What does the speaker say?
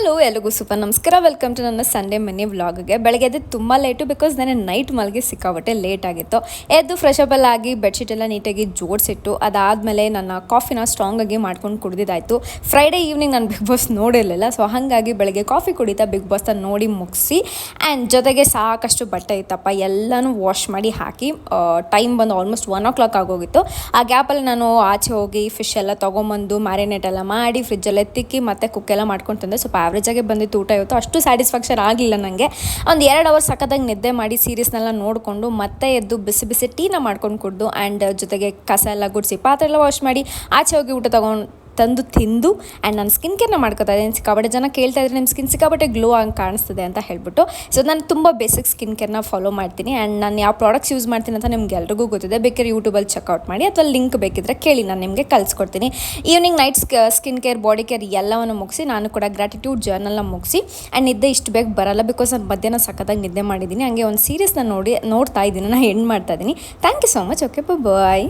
Hello ಎಲ್ರಿಗೂ super ನಮಸ್ಕಾರ, welcome to ನನ್ನ ಸಂಡೇ ಮಿನಿ ವ್ಲಾಗ್ಗೆ. ಬೆಳಗ್ಗೆ ಎದ್ದು ತುಂಬ ಲೇಟು, ಬಿಕಾಸ್ ನಾನು ನೈಟ್ ಮಲಗಿ ಸಿಕ್ಕಾಬಟ್ಟೆ ಲೇಟ್ ಆಗಿತ್ತು. ಎದ್ದು ಫ್ರೆಶ್ ಅಪ್ ಎಲ್ಲ ಆಗಿ ಬೆಡ್ಶೀಟ್ ಎಲ್ಲ ನೀಟಾಗಿ ಜೋಡಿಸಿಟ್ಟು ಅದಾದಮೇಲೆ ನನ್ನ ಕಾಫಿನ ಸ್ಟ್ರಾಂಗಾಗಿ ಮಾಡ್ಕೊಂಡು ಕುಡಿದಿದ್ದಾಯಿತು. ಫ್ರೈಡೇ ಈವ್ನಿಂಗ್ ನಾನು ಬಿಗ್ ಬಾಸ್ ನೋಡಿರಲಿಲ್ಲ, ಸೊ ಹಾಗಾಗಿ ಬೆಳಗ್ಗೆ ಕಾಫಿ ಕುಡಿತಾ ಬಿಗ್ ಬಾಸ್ನ ನೋಡಿ ಮುಗಿಸಿ ಆ್ಯಂಡ್ ಜೊತೆಗೆ ಸಾಕಷ್ಟು ಬಟ್ಟೆ ಇತ್ತಪ್ಪ, ಎಲ್ಲನೂ ವಾಶ್ ಮಾಡಿ ಹಾಕಿ ಟೈಮ್ ಬಂದು ಆಲ್ಮೋಸ್ಟ್ 1 o'clock ಆಗೋಗಿತ್ತು. ಆ ಗ್ಯಾಪಲ್ಲಿ ನಾನು ಆಚೆ ಹೋಗಿ ಫಿಶ್ ಎಲ್ಲ ತೊಗೊಂಬಂದು ಮ್ಯಾರಿನೇಟ್ ಎಲ್ಲ ಮಾಡಿ ಫ್ರಿಜ್ಜಲ್ಲಿ ಎತ್ತಿಕ್ಕಿ ಮತ್ತೆ ಕುಕ್ಕೆಲ್ಲ ಮಾಡ್ಕೊಂಡು ತಂದೆ. ಸ್ವಲ್ಪ ಆವ್ರೇಜಾಗೆ ಬಂದಿತ್ತು ಊಟ ಇವತ್ತು, ಅಷ್ಟು ಸ್ಯಾಟಿಸ್ಫ್ಯಾಕ್ಷನ್ ಆಗಿಲ್ಲ ನನಗೆ. ಒಂದು 2 ಅವರ್ ಸಖತ್ತಾಗಿ ನಿದ್ದೆ ಮಾಡಿ ಸೀರೀಸ್ನೆಲ್ಲ ನೋಡಿಕೊಂಡು ಮತ್ತೆ ಎದ್ದು ಬಿಸಿ ಬಿಸಿ ಟೀನ ಮಾಡ್ಕೊಂಡು ಕುಡಿದು ಆ್ಯಂಡ್ ಜೊತೆಗೆ ಕಸ ಎಲ್ಲ ಗುಡಿಸಿ ಪಾತ್ರೆ ಎಲ್ಲ ವಾಶ್ ಮಾಡಿ ಆಚೆ ಹೋಗಿ ಊಟ ತಂದು ತಿಂದು ಆ್ಯಂಡ್ ನಾನು ಸ್ಕಿನ್ ಕೇರ್ನ ಮಾಡ್ಕೊತಾ ಇದ್ದೀನಿ. ಸಿಕ್ಕಾಬಟ್ಟೆ ಜನ ಕೇಳ್ತಾ ಇದ್ರೆ ನಿಮ್ಮ ಸ್ಕಿನ್ ಸಿಕ್ಕಾಬಟ್ಟೆ ಗ್ಲೋ ಆಗಿ ಕಾಣಿಸ್ತಿದೆ ಅಂತ ಹೇಳ್ಬಿಟ್ಟು. ಸೊ ನಾನು ತುಂಬ ಬೇಸಿಕ್ ಸ್ಕಿನ್ ಕೇರ್ನ ಫಾಲೋ ಮಾಡ್ತೀನಿ ಆ್ಯಂಡ್ ನಾನು ಯಾವ ಪ್ರಾಡಕ್ಟ್ಸ್ ಯೂಸ್ ಮಾಡ್ತೀನಿ ಅಂತ ನಿಮ್ಗೆ ಎಲ್ರಿಗೂ ಗೊತ್ತಿದೆ. ಬೇಕಾದ್ರೆ ಯೂಟ್ಯೂಬಲ್ಲಿ ಚೆಕ್ಔಟ್ ಮಾಡಿ ಅಥವಾ ಲಿಂಕ್ ಬೇಕಿದ್ರೆ ಕೇಳಿ, ನಾನು ನಿಮಗೆ ಕಳಿಸ್ಕೊಡ್ತೀನಿ. Evening night skin care body care ಎಲ್ಲವನ್ನು ಮುಗಿಸಿ ನಾನು ಕೂಡ ಗ್ರ್ಯಾಟಿಟ್ಯೂಡ್ ಜರ್ನಲ್ನ ಮುಗಿಸಿ ಆ್ಯಂಡ್ ನಿದ್ದೆ ಇಷ್ಟು ಬೇಗ ಬರಲ್ಲ, ಬಿಕಾಸ್ ನಾನು ಮಧ್ಯಾಹ್ನ ಸಖತ್ತಾಗಿ ನಿದ್ದೆ ಮಾಡಿದ್ದೀನಿ. ಹಾಗೆ ಒಂದು ಸೀರೀಸ್ನ ನೋಡ್ತಾ ಇದ್ದೀನಿ, ನಾನು ಎಂಡ್ ಮಾಡ್ತಾ ಇದ್ದೀನಿ. Thank you so much. Okay, bye.